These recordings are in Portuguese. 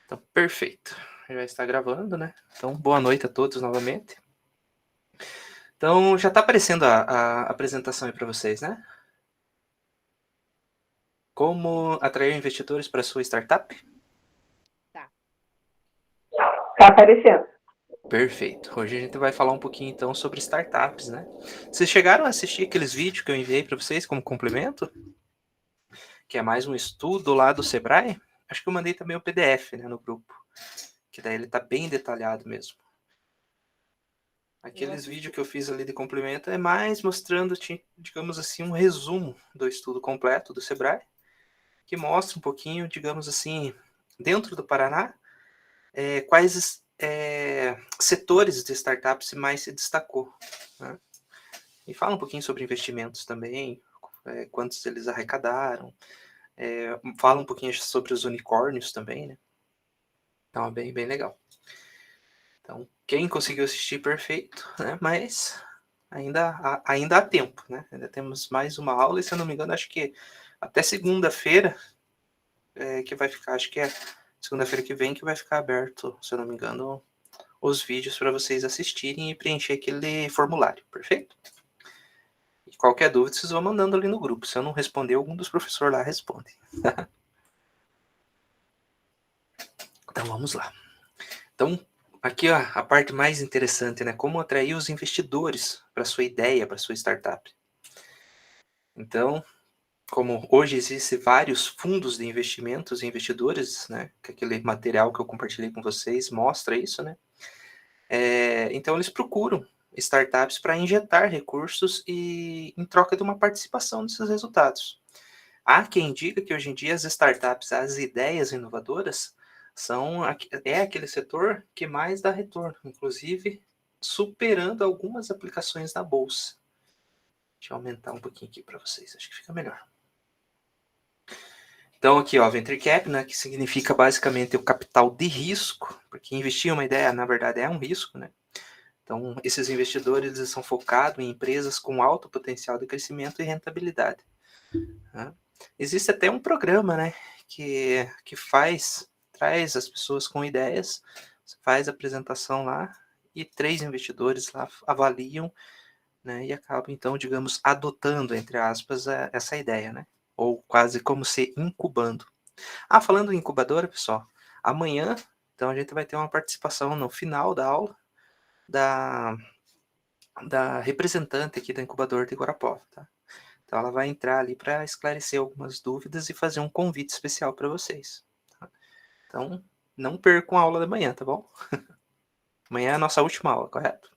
Então, perfeito. Já está gravando, né? Então, boa noite a todos novamente. Então, já está aparecendo a apresentação aí para vocês, né? Como atrair investidores para sua startup? Tá. Tá aparecendo. Perfeito. Hoje a gente vai falar um pouquinho então sobre startups, né? Vocês chegaram a assistir aqueles vídeos que eu enviei para vocês como complemento? Que é mais um estudo lá do Sebrae? Acho que eu mandei também o PDF, né, no grupo. Que daí ele está bem detalhado mesmo. Eu Aqueles vídeos assisti. que eu fiz ali de complemento é mais mostrando, digamos assim, um resumo do estudo completo do Sebrae, que mostra um pouquinho, digamos assim, dentro do Paraná, quais setores de startups mais se destacou. Né? E fala um pouquinho sobre investimentos também, quantos eles arrecadaram, fala um pouquinho sobre os unicórnios também, né? Então é bem, bem legal. Então, quem conseguiu assistir, perfeito, né? Mas ainda há tempo, né? Ainda temos mais uma aula e, se eu não me engano, acho que até segunda-feira que vai ficar, acho que é segunda-feira que vem que vai ficar aberto, se eu não me engano, os vídeos para vocês assistirem e preencher aquele formulário, perfeito? E qualquer dúvida, vocês vão mandando ali no grupo. Se eu não responder, algum dos professores lá responde. Então, vamos lá. Então, aqui ó, a parte mais interessante, né? Como atrair os investidores para sua ideia, para sua startup. Então, como hoje existem vários fundos de investimentos e investidores, né? Que aquele material que eu compartilhei com vocês mostra isso, né? Então, eles procuram startups para injetar recursos e em troca de uma participação nesses resultados. Há quem diga que hoje em dia as startups, as ideias inovadoras, é aquele setor que mais dá retorno, inclusive superando algumas aplicações da bolsa. Deixa eu aumentar um pouquinho aqui para vocês, acho que fica melhor. Então aqui, ó, Venture Cap, né, que significa basicamente o capital de risco, porque investir em uma ideia, na verdade, é um risco, né? Então, esses investidores eles são focados em empresas com alto potencial de crescimento e rentabilidade. Né? Existe até um programa, né, que traz as pessoas com ideias, faz a apresentação lá e 3 investidores lá avaliam, né, e acabam então, digamos, adotando, entre aspas, essa ideia, né? Ou quase como se incubando. Ah, falando em incubadora, pessoal, amanhã, então a gente vai ter uma participação no final da aula da, da representante aqui da incubadora de Guarapó, tá? Então ela vai entrar ali para esclarecer algumas dúvidas e fazer um convite especial para vocês. Tá? Então, não percam a aula da manhã, tá bom? Amanhã é a nossa última aula, correto?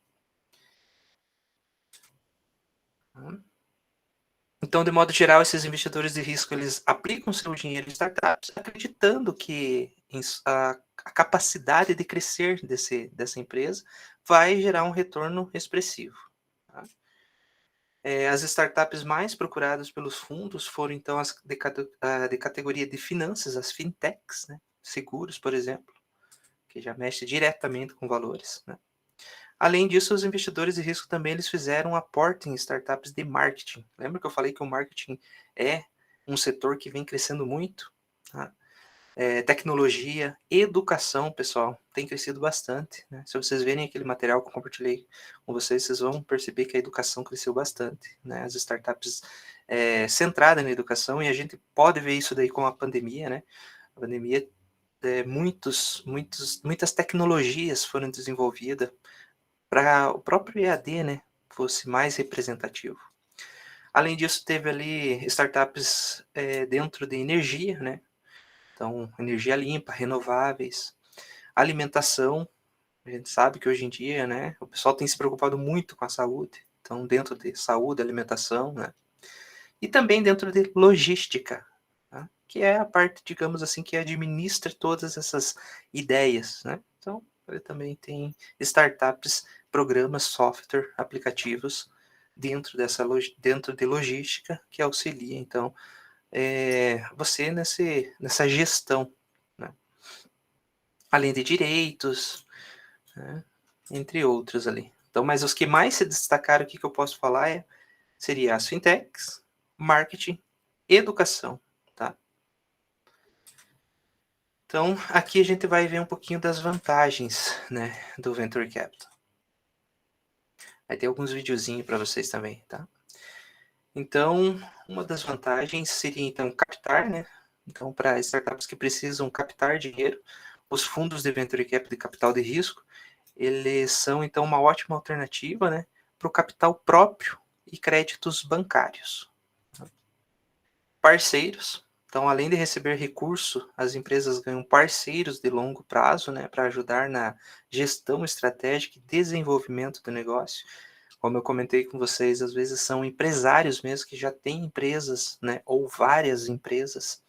Então, de modo geral, esses investidores de risco, eles aplicam seu dinheiro em startups, acreditando que a capacidade de crescer dessa empresa vai gerar um retorno expressivo. Tá? As startups mais procuradas pelos fundos foram, então, as de categoria de finanças, as fintechs, né? Seguros, por exemplo, que já mexe diretamente com valores. Né? Além disso, os investidores de risco também eles fizeram um aporte em startups de marketing. Lembra que eu falei que o marketing é um setor que vem crescendo muito? Tá? Tecnologia, educação, pessoal, tem crescido bastante. Né? Se vocês verem aquele material que eu compartilhei com vocês, vocês vão perceber que a educação cresceu bastante. Né? As startups centradas na educação, e a gente pode ver isso daí com a pandemia. Né? A pandemia, muitas tecnologias foram desenvolvidas para o próprio EAD, né, fosse mais representativo. Além disso, teve ali startups dentro de energia, né? Então, energia limpa, renováveis, alimentação. A gente sabe que hoje em dia, né, o pessoal tem se preocupado muito com a saúde. Então, dentro de saúde, alimentação, né? E também dentro de logística, tá? Que é a parte, digamos assim, que administra todas essas ideias, né? Então, ele também tem startups, programas, software, aplicativos dentro de logística que auxilia, então, você nessa gestão, né? Além de direitos, né? Entre outros ali. Então, mas os que mais se destacaram aqui que eu posso falar seria as fintechs, marketing, educação, tá? Então, aqui a gente vai ver um pouquinho das vantagens, né, do Venture Capital. Vai ter alguns videozinhos para vocês também, tá? Então, uma das vantagens seria, então, captar, né? Então, para startups que precisam captar dinheiro, os fundos de Venture Capital de capital de risco, eles são, então, uma ótima alternativa, né, para o capital próprio e créditos bancários. Parceiros. Então, além de receber recurso, as empresas ganham parceiros de longo prazo, né, para ajudar na gestão estratégica e desenvolvimento do negócio. Como eu comentei com vocês, às vezes são empresários mesmo que já têm empresas, né, ou várias empresas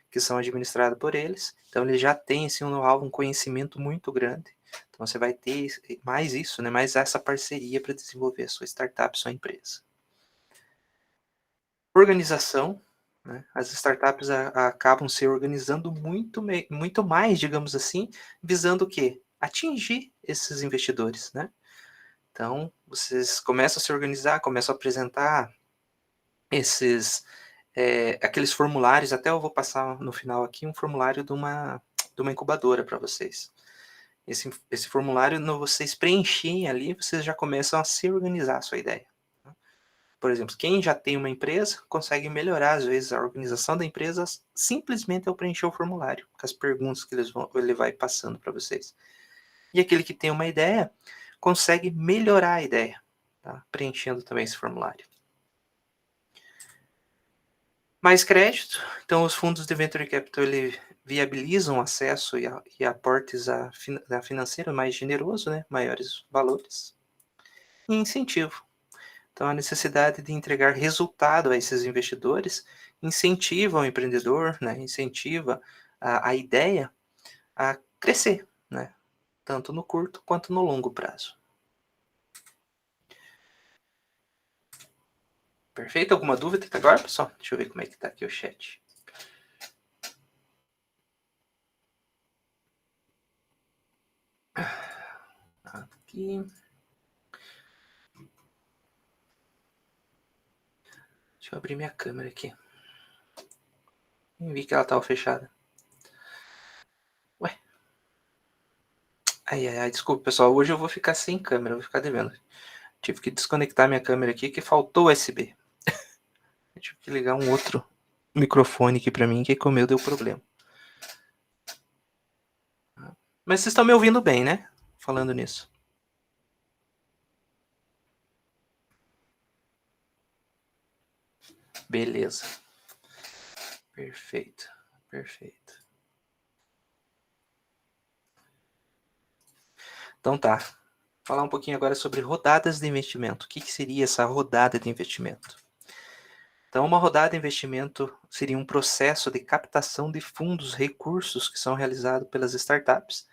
que são administradas por eles. Então, eles já têm assim, um know-how, um conhecimento muito grande. Então, você vai ter mais isso, né, mais essa parceria para desenvolver a sua startup, sua empresa. Organização. Né? As startups acabam se organizando muito mais, digamos assim, visando o quê? Atingir esses investidores, né? Então, vocês começam a se organizar, começam a apresentar aqueles formulários, até eu vou passar no final aqui um formulário de uma incubadora para vocês. Esse formulário, vocês preenchem ali, vocês já começam a se organizar a sua ideia. Por exemplo, quem já tem uma empresa consegue melhorar, às vezes, a organização da empresa simplesmente ao preencher o formulário, com as perguntas que ele vai passando para vocês. E aquele que tem uma ideia consegue melhorar a ideia, tá? Preenchendo também esse formulário. Mais crédito. Então, os fundos de Venture Capital viabilizam acesso e aportes a financeiro mais generoso, né? Maiores valores. E incentivo. Então, a necessidade de entregar resultado a esses investidores incentiva o empreendedor, né, incentiva a ideia a crescer, né, tanto no curto quanto no longo prazo. Perfeito? Alguma dúvida até agora, pessoal? Deixa eu ver como é que está aqui o chat. Aqui. Deixa eu abrir minha câmera aqui. Vi que ela estava fechada. Ué. Ai, desculpa, pessoal. Hoje eu vou ficar sem câmera, vou ficar devendo. Tive que desconectar minha câmera aqui, que faltou USB. Eu tive que ligar um outro microfone aqui para mim, que com o meu deu problema. Mas vocês estão me ouvindo bem, né? Falando nisso. Beleza. Perfeito. Perfeito. Então tá. Falar um pouquinho agora sobre rodadas de investimento. O que seria essa rodada de investimento? Então, uma rodada de investimento seria um processo de captação de fundos, recursos que são realizados pelas startups.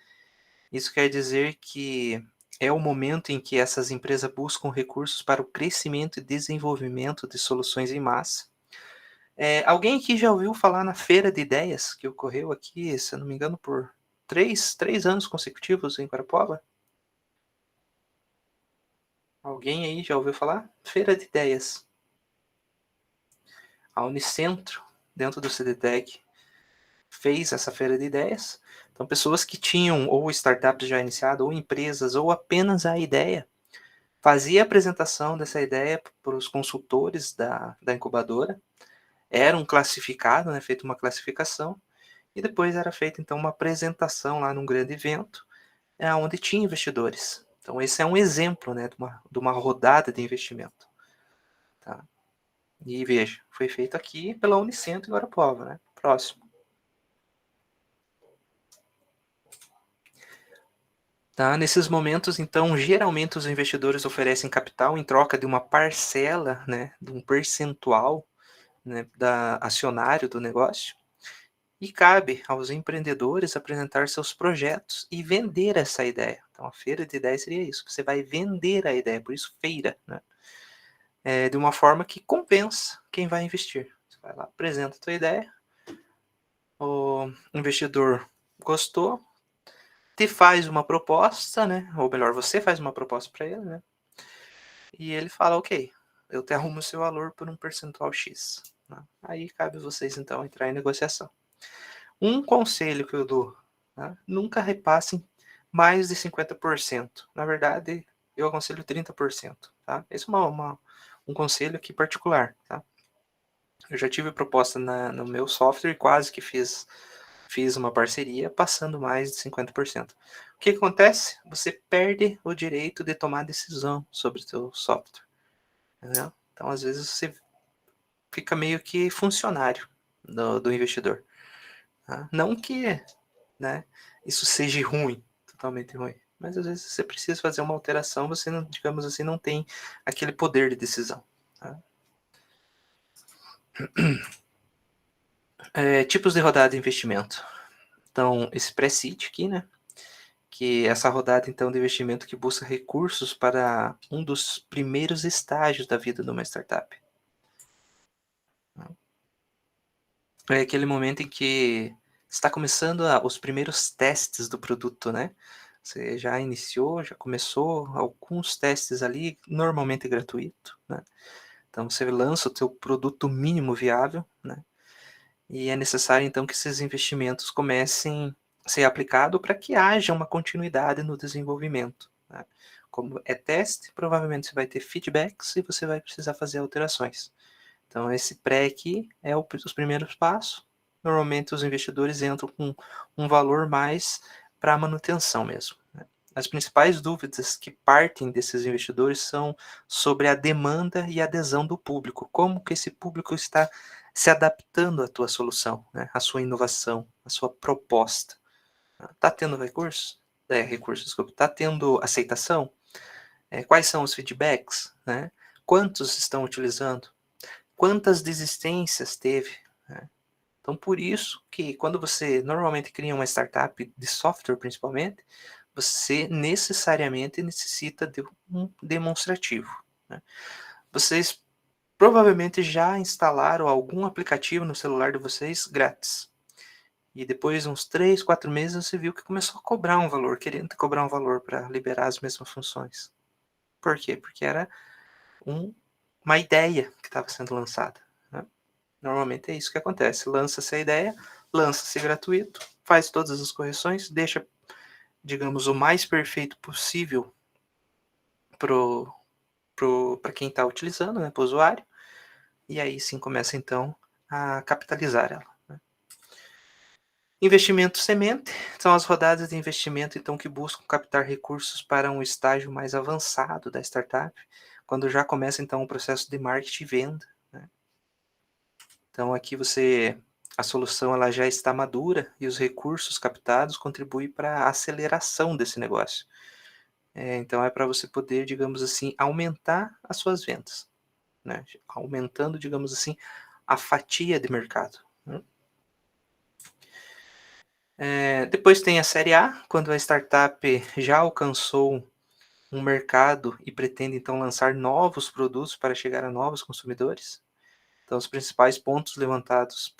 Isso quer dizer que é o momento em que essas empresas buscam recursos para o crescimento e desenvolvimento de soluções em massa. Alguém aqui já ouviu falar na Feira de Ideias, que ocorreu aqui, se eu não me engano, por três anos consecutivos em Guarapuava? Alguém aí já ouviu falar? Feira de Ideias. A Unicentro, dentro do CDTEC, fez essa Feira de Ideias. Então, pessoas que tinham ou startups já iniciadas, ou empresas, ou apenas a ideia, fazia a apresentação dessa ideia para os consultores da incubadora, era um classificado, né, feita uma classificação, e depois era feita então uma apresentação lá num grande evento, onde tinha investidores. Então esse é um exemplo, né, de uma rodada de investimento. Tá? E veja, foi feito aqui pela Unicentro em Guarapuava, né? Próximo. Tá? Nesses momentos, então, geralmente os investidores oferecem capital em troca de uma parcela, né, de um percentual, né, acionário do negócio. E cabe aos empreendedores apresentar seus projetos e vender essa ideia. Então, a feira de ideias seria isso. Você vai vender a ideia, por isso feira, né? De uma forma que compensa quem vai investir. Você vai lá, apresenta a tua ideia, o investidor gostou, te faz uma proposta, né? Ou melhor, você faz uma proposta para ele, né? E ele fala, ok, eu te arrumo o seu valor por um percentual X. Né? Aí cabe vocês, então, entrar em negociação. Um conselho que eu dou, tá? Nunca repassem mais de 50%. Na verdade, eu aconselho 30%, tá? Esse é um conselho aqui particular, tá? Eu já tive proposta no meu software e quase que fiz uma parceria passando mais de 50%. O que acontece? Você perde o direito de tomar decisão sobre o seu software, entendeu? Então, às vezes, você fica meio que funcionário do investidor. Tá? Não que, né, isso seja ruim, totalmente ruim, mas às vezes você precisa fazer uma alteração, você, não, digamos assim, não tem aquele poder de decisão. Tá? Tipos de rodada de investimento. Então, esse pré-seed aqui, né? Que é essa rodada, então, de investimento que busca recursos para um dos primeiros estágios da vida de uma startup. É aquele momento em que está começando os primeiros testes do produto, né? Você já iniciou, já começou alguns testes ali, normalmente gratuito, né? Então, você lança o seu produto mínimo viável, né? E é necessário, então, que esses investimentos comecem a ser aplicados para que haja uma continuidade no desenvolvimento. Né? Como é teste, provavelmente você vai ter feedbacks e você vai precisar fazer alterações. Então, esse pré aqui é os primeiros passos. Normalmente, os investidores entram com um valor mais para a manutenção mesmo. Né? As principais dúvidas que partem desses investidores são sobre a demanda e adesão do público. Como que esse público está se adaptando à tua solução, né? À sua inovação, à sua proposta. Está tendo recursos? Desculpa. Está tendo aceitação? Quais são os feedbacks? Né? Quantos estão utilizando? Quantas desistências teve? Né? Então, por isso que quando você normalmente cria uma startup de software, principalmente, você necessariamente necessita de um demonstrativo. Né? Vocês provavelmente já instalaram algum aplicativo no celular de vocês grátis. E depois, uns 3, 4 meses, você viu que começou a cobrar um valor, querendo cobrar um valor para liberar as mesmas funções. Por quê? Porque era uma ideia que estava sendo lançada. Né? Normalmente é isso que acontece. Lança-se a ideia, lança-se gratuito, faz todas as correções, deixa, digamos, o mais perfeito possível para quem está utilizando, né, para o usuário, e aí sim começa então a capitalizar ela. Né? Investimento semente são as rodadas de investimento então que buscam captar recursos para um estágio mais avançado da startup, quando já começa então o processo de marketing e venda. Né? Então aqui a solução ela já está madura e os recursos captados contribuem para a aceleração desse negócio. Então é para você poder, digamos assim, aumentar as suas vendas, né? Aumentando, digamos assim, a fatia de mercado. Né? Depois tem a série A, quando a startup já alcançou um mercado e pretende então lançar novos produtos para chegar a novos consumidores. Então, os principais pontos levantados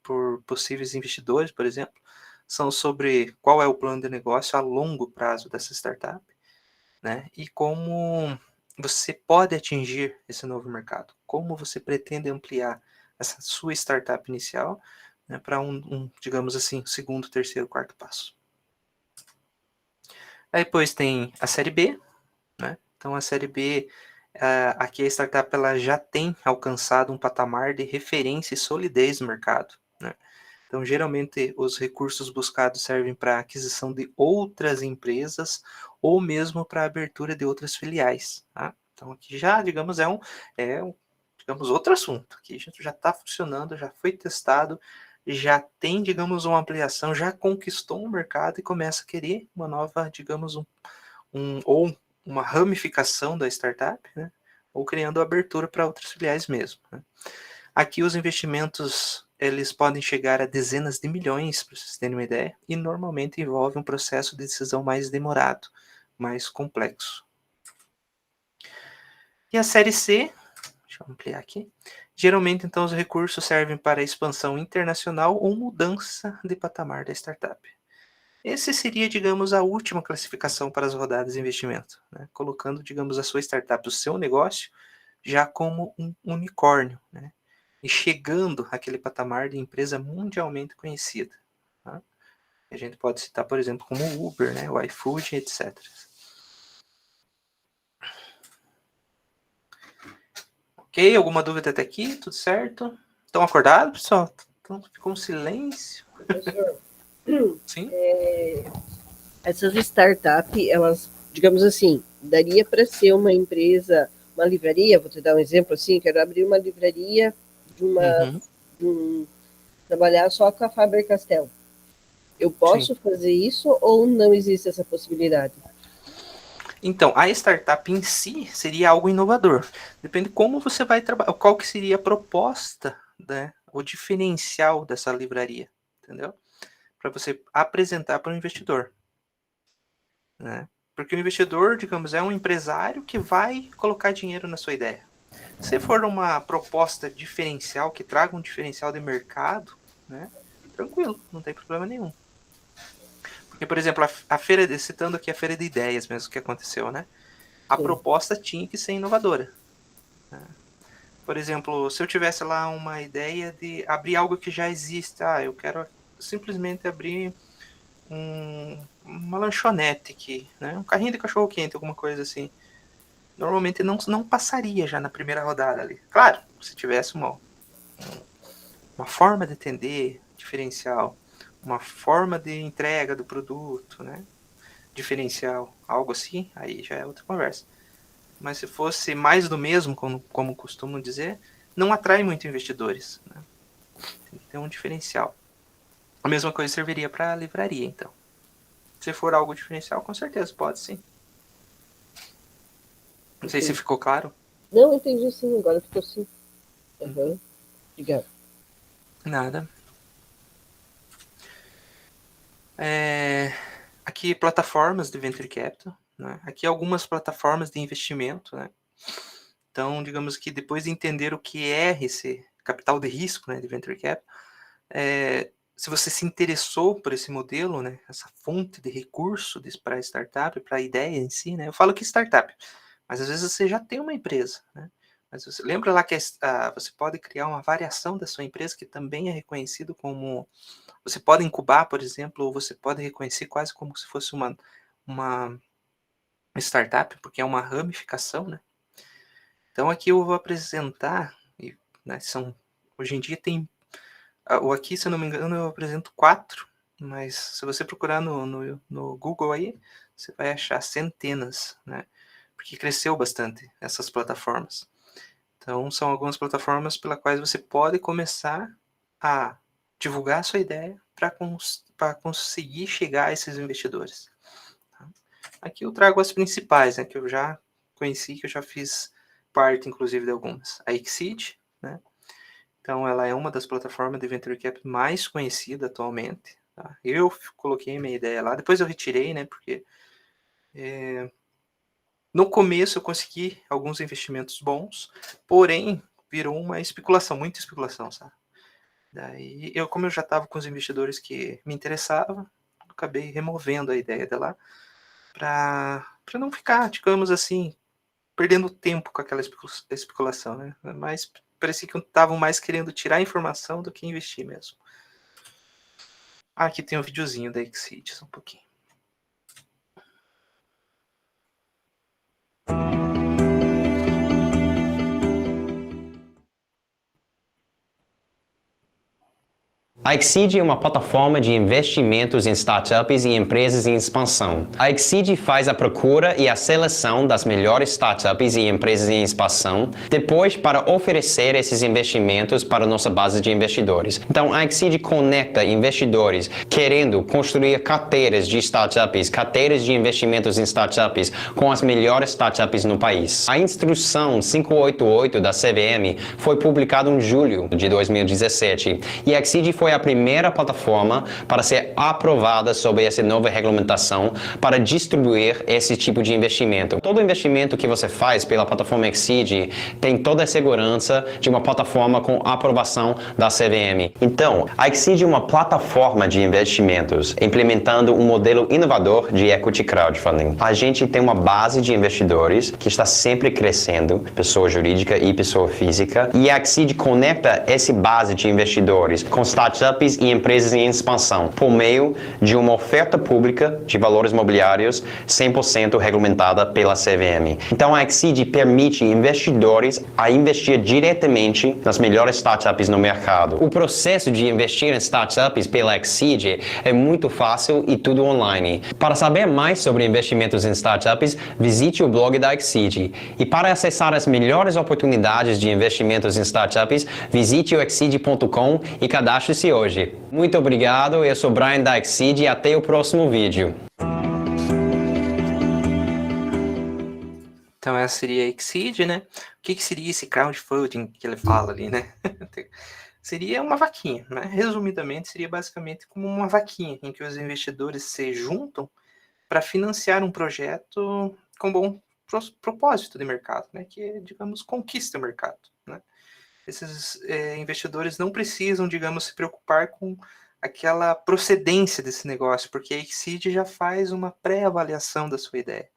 por possíveis investidores, por exemplo, são sobre qual é o plano de negócio a longo prazo dessa startup, né? E como você pode atingir esse novo mercado, como você pretende ampliar essa sua startup inicial, né, para digamos assim, segundo, terceiro, quarto passo. Aí depois tem a série B, né? Então a série B, aqui a startup ela já tem alcançado um patamar de referência e solidez no mercado. Né? Então geralmente os recursos buscados servem para a aquisição de outras empresas ou mesmo para a abertura de outras filiais. Tá? Então aqui já, digamos, digamos, outro assunto. Aqui já está funcionando, já foi testado, já tem, digamos, uma ampliação, já conquistou um mercado e começa a querer uma nova, digamos, ou uma ramificação da startup, né? Ou criando abertura para outras filiais mesmo. Né? Aqui os investimentos eles podem chegar a dezenas de milhões, para vocês terem uma ideia, e normalmente envolve um processo de decisão mais demorado, mais complexo. E a série C, deixa eu ampliar aqui, geralmente então os recursos servem para expansão internacional ou mudança de patamar da startup. Esse seria, digamos, a última classificação para as rodadas de investimento, né? Colocando, digamos, a sua startup, o seu negócio, já como um unicórnio, né? E chegando àquele patamar de empresa mundialmente conhecida. A gente pode citar, por exemplo, como o Uber, né? O iFood, etc. Ok, alguma dúvida até aqui? Tudo certo? Estão acordados, pessoal? Então, ficou um silêncio. Professor, Sim? essas startups, elas, digamos assim, daria para ser uma empresa, uma livraria, vou te dar um exemplo assim, quero abrir uma livraria trabalhar só com a Faber-Castell. Eu posso fazer isso ou não existe essa possibilidade? Então, a startup em si seria algo inovador. Depende de como você vai trabalhar, qual que seria a proposta, né, o diferencial dessa livraria, entendeu? Para você apresentar para o investidor, né? Porque o investidor, digamos, é um empresário que vai colocar dinheiro na sua ideia. Se for uma proposta diferencial, que traga um diferencial de mercado, né, tranquilo, não tem problema nenhum. Porque, por exemplo, a feira, citando aqui a feira de ideias mesmo que aconteceu, né? A proposta tinha que ser inovadora. Né? Por exemplo, se eu tivesse lá uma ideia de abrir algo que já existe, eu quero simplesmente abrir uma lanchonete aqui, né? Um carrinho de cachorro quente, alguma coisa assim. Normalmente não passaria já na primeira rodada ali. Claro, se tivesse uma forma de atender diferencial, uma forma de entrega do produto, né? Diferencial, algo assim, aí já é outra conversa. Mas se fosse mais do mesmo, como costumam dizer, não atrai muito investidores, né? Tem que ter um diferencial. A mesma coisa serviria para a livraria, então. Se for algo diferencial, com certeza pode, sim. Não sei se ficou claro. Não, entendi sim, agora ficou sim. Obrigado. Nada. Aqui, plataformas de Venture Capital, né? Aqui algumas plataformas de investimento, né? Então, digamos que depois de entender o que é esse capital de risco, né, de Venture Capital, se você se interessou por esse modelo, né, essa fonte de recurso para a startup, para a ideia em si, né? Eu falo que startup, mas às vezes você já tem uma empresa, né? Mas você lembra lá que você pode criar uma variação da sua empresa que também é reconhecido como... Você pode incubar, por exemplo, ou você pode reconhecer quase como se fosse uma startup, porque é uma ramificação, né? Então aqui eu vou apresentar, né, hoje em dia tem... Aqui, se eu não me engano, eu apresento 4, mas se você procurar no Google aí, você vai achar centenas, né? Porque cresceu bastante essas plataformas. Então, são algumas plataformas pelas quais você pode começar a divulgar a sua ideia para conseguir chegar a esses investidores. Tá? Aqui eu trago as principais, né, que eu já conheci, que eu já fiz parte, inclusive, de algumas. A Exceed, né? Então, ela é uma das plataformas de Venture Capital mais conhecida atualmente. Tá? Eu coloquei minha ideia lá, depois eu retirei, né, porque no começo eu consegui alguns investimentos bons, porém virou uma especulação, muita especulação, sabe? Daí, como eu já estava com os investidores que me interessavam, acabei removendo a ideia dela para não ficar, digamos assim, perdendo tempo com aquela especulação, né? Mas parecia que estavam mais querendo tirar informação do que investir mesmo. Aqui tem um videozinho da Exceed, só um pouquinho. A Exceed é uma plataforma de investimentos em startups e empresas em expansão. A Exceed faz a procura e a seleção das melhores startups e empresas em expansão, depois para oferecer esses investimentos para nossa base de investidores. Então, a Exceed conecta investidores querendo construir carteiras de startups, carteiras de investimentos em startups com as melhores startups no país. A instrução 588 da CVM foi publicada em julho de 2017 e a Exceed foi a primeira plataforma para ser aprovada sobre essa nova regulamentação para distribuir esse tipo de investimento. Todo investimento que você faz pela plataforma Exceed tem toda a segurança de uma plataforma com aprovação da CVM. Então, a Exceed é uma plataforma de investimentos implementando um modelo inovador de equity crowdfunding. A gente tem uma base de investidores que está sempre crescendo, pessoa jurídica e pessoa física, e a Exceed conecta essa base de investidores com startups startups e empresas em expansão, por meio de uma oferta pública de valores mobiliários 100% regulamentada pela CVM. Então, a Exceed permite investidores a investir diretamente nas melhores startups no mercado. O processo de investir em startups pela Exceed é muito fácil e tudo online. Para saber mais sobre investimentos em startups, visite o blog da Exceed. E para acessar as melhores oportunidades de investimentos em startups, visite o exceed.com e cadastre-se hoje. Muito obrigado, eu sou Brian da Exceed e até o próximo vídeo. Então essa seria a Exceed, né? O que seria esse crowdfunding que ele fala ali, né? Seria uma vaquinha, né? Resumidamente, seria basicamente como uma vaquinha em que os investidores se juntam para financiar um projeto com bom propósito de mercado, né? Que, digamos, conquista o mercado, né? Esses investidores não precisam, digamos, se preocupar com aquela procedência desse negócio, porque a Exceed já faz uma pré-avaliação da sua ideia.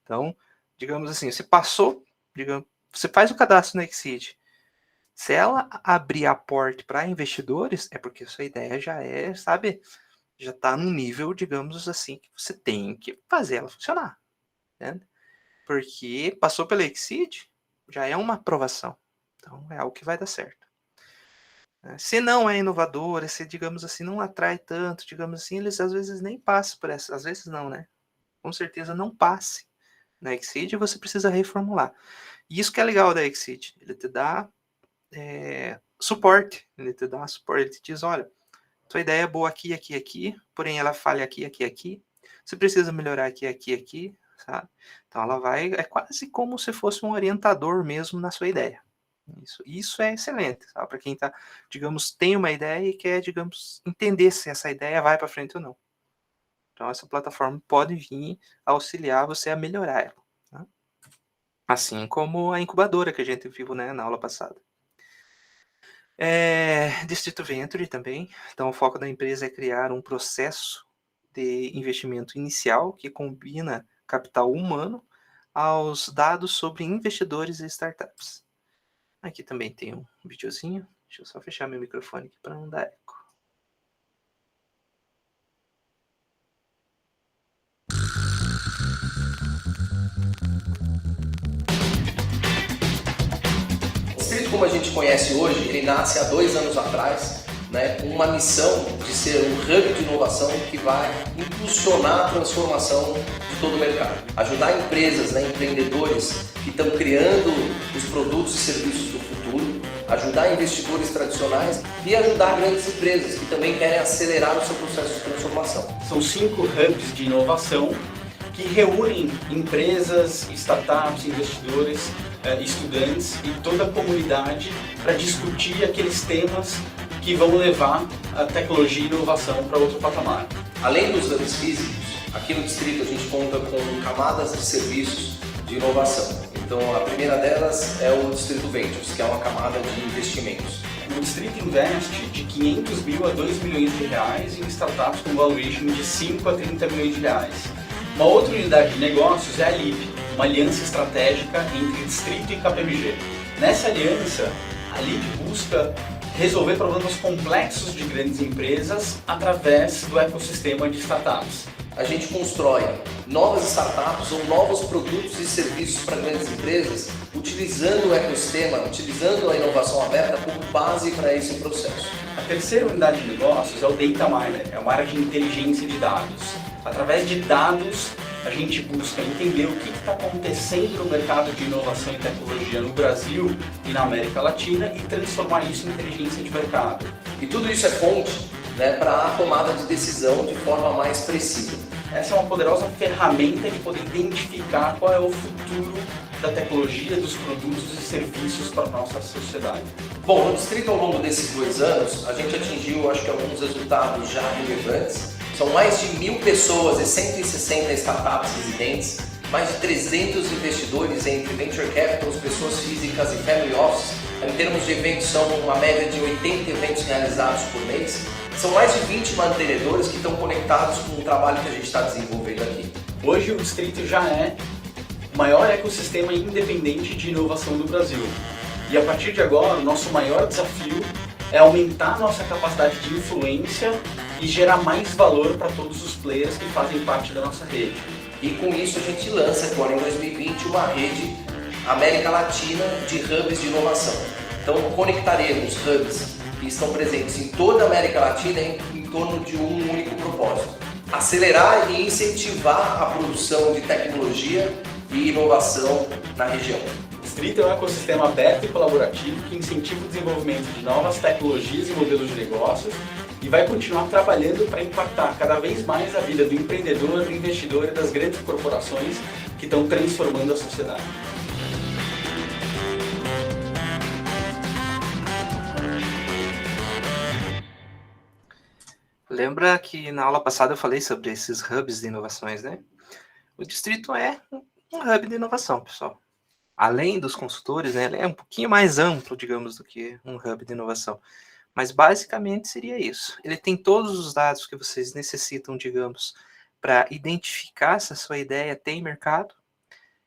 Então, digamos assim, você passou, digamos, você faz o cadastro na Exceed. Se ela abrir a porta para investidores, é porque sua ideia já é, sabe, já está num nível, digamos assim, que você tem que fazer ela funcionar. Entende? Porque passou pela Exceed, já é uma aprovação. Então, é algo que vai dar certo. Se não é inovador, se, digamos assim, não atrai tanto, digamos assim, eles às vezes nem passam por essa. Às vezes não, né? Com certeza não passe na Exceed e você precisa reformular. E isso que é legal da Exceed. Ele te dá suporte. Ele te dá suporte. Ele te diz, olha, tua ideia é boa aqui, aqui, aqui, porém ela falha aqui, aqui, aqui. Você precisa melhorar aqui, aqui, aqui, sabe? Então ela vai, é quase como se fosse um orientador mesmo na sua ideia. Isso é excelente, para quem tá, digamos, tem uma ideia e quer, digamos, entender se essa ideia vai para frente ou não. Então essa plataforma pode vir auxiliar você a melhorar ela, né? Assim como a incubadora que a gente viu, né, na aula passada. Distrito Venture também. Então o foco da empresa é criar um processo de investimento inicial que combina capital humano aos dados sobre investidores e startups. Aqui também tem um videozinho. Deixa eu só fechar meu microfone aqui para não dar eco. O Distrito, como a gente conhece hoje, ele nasce há 2 anos atrás, né, com uma missão de ser um hub de inovação que vai impulsionar a transformação de todo o mercado. Ajudar empresas, né, empreendedores que estão criando os produtos e serviços do futuro, ajudar investidores tradicionais e ajudar grandes empresas que também querem acelerar o seu processo de transformação. São 5 hubs de inovação que reúnem empresas, startups, investidores, estudantes e toda a comunidade para discutir aqueles temas que vão levar a tecnologia e inovação para outro patamar. Além dos hubs físicos, aqui no Distrito a gente conta com camadas de serviços de inovação. Então a primeira delas é o Distrito Ventures, que é uma camada de investimentos. O Distrito investe de 500 mil a 2 milhões de reais em startups com valuation de 5 a 30 milhões de reais. Uma outra unidade de negócios é a LIP, uma aliança estratégica entre Distrito e KPMG. Nessa aliança, a LIP busca resolver problemas complexos de grandes empresas através do ecossistema de startups. A gente constrói novas startups ou novos produtos e serviços para grandes empresas, utilizando o ecossistema, utilizando a inovação aberta como base para esse processo. A terceira unidade de negócios é o Data Miner, é uma área de inteligência de dados. Através de dados, a gente busca entender o que está acontecendo no mercado de inovação e tecnologia no Brasil e na América Latina e transformar isso em inteligência de mercado. E tudo isso é fonte, né, para a tomada de decisão de forma mais precisa. Essa é uma poderosa ferramenta de poder identificar qual é o futuro da tecnologia, dos produtos e serviços para a nossa sociedade. Bom, no Distrito, ao longo desses 2 anos, a gente atingiu, acho que, alguns resultados já relevantes. São mais de 1.000 pessoas e 160 startups residentes, mais de 300 investidores entre venture capitals, pessoas físicas e family offices. Em termos de eventos, são uma média de 80 eventos realizados por mês. São mais de 20 mantenedores que estão conectados com o trabalho que a gente está desenvolvendo aqui. Hoje o Distrito já é o maior ecossistema independente de inovação do Brasil. E a partir de agora, o nosso maior desafio é aumentar a nossa capacidade de influência e gerar mais valor para todos os players que fazem parte da nossa rede. E com isso a gente lança agora em 2020 uma rede América Latina de hubs de inovação. Então conectaremos hubs que estão presentes em toda a América Latina em torno de um único propósito: acelerar e incentivar a produção de tecnologia e inovação na região. O Distrito é um ecossistema aberto e colaborativo que incentiva o desenvolvimento de novas tecnologias e modelos de negócios e vai continuar trabalhando para impactar cada vez mais a vida do empreendedor, do investidor e das grandes corporações que estão transformando a sociedade. Lembra que na aula passada eu falei sobre esses hubs de inovações, né? O Distrito é um hub de inovação, pessoal. Além dos consultores, né, ele é um pouquinho mais amplo, digamos, do que um hub de inovação. Mas basicamente seria isso. Ele tem todos os dados que vocês necessitam, digamos, para identificar se a sua ideia tem mercado.